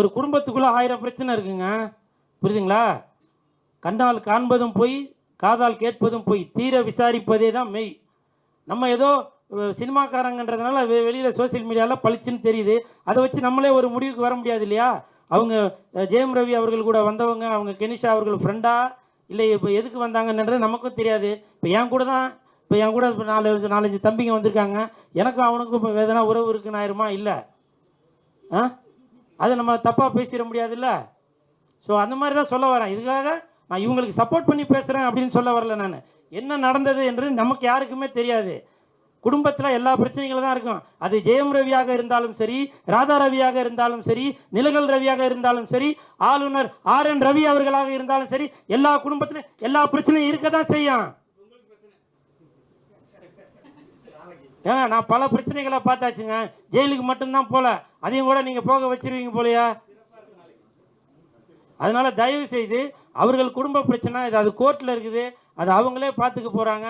ஒரு குடும்பத்துக்குள்ள 1000 பிரச்சனை இருக்குங்க. புரியுதுங்களா? கண்ணால் காண்பதும் பொய், காதால் கேட்பதும் பொய், தீர விசாரிப்பதே தான் மெய். நம்ம ஏதோ சினிமாக்காரங்கன்றதுனால வெளியில சோசியல் மீடியாவில் பளிச்சுன்னு தெரியுது. அதை வச்சு நம்மளே ஒரு முடிவுக்கு வர முடியாது இல்லையா? அவங்க ஜெயம் ரவி அவர்கள் கூட வந்தவங்க, அவங்க கெனிஷா அவர்கள் ஃப்ரெண்டா இல்லை இப்போ எதுக்கு வந்தாங்கன்றது நமக்கும் தெரியாது. இப்போ என் கூட தான் என் கூட 4-5 தம்பிங்க வந்திருக்காங்க. எனக்கும் அவனுக்கும் இப்போ எதனா உறவு இருக்குன்னு ஆயிருமா? இல்லை. அதை நம்ம தப்பாக பேசிட முடியாதுல்ல. ஸோ அந்த மாதிரி தான் சொல்ல வரேன். இதுக்காக நான் இவங்களுக்கு சப்போர்ட் பண்ணி பேசுகிறேன் அப்படின்னு சொல்ல வரல. நான் என்ன நடந்தது என்று நமக்கு யாருக்குமே தெரியாது. குடும்பத்தில் எல்லா பிரச்சனைகளும் தான் இருக்கும். அது ஜெயம் ரவியாக இருந்தாலும் சரி, ராதா ரவியாக இருந்தாலும் சரி, நிலகல் ரவியாக இருந்தாலும் சரி, ஆளுநர் RN ரவி அவர்களாக இருந்தாலும் சரி, எல்லா குடும்பத்திலும் எல்லா பிரச்சனையும் இருக்க தான் செய்யும். நான் பல பிரச்சனைகளை பார்த்தாச்சுங்க. ஜெயிலுக்கு மட்டும்தான் போல, அதையும் கூட நீங்க போக வச்சிருவீங்க போலையா? அதனால தயவு செய்து அவர்கள் குடும்ப பிரச்சனை அது கோர்ட்ல இருக்குது, அது அவங்களே பார்த்துக்க போறாங்க.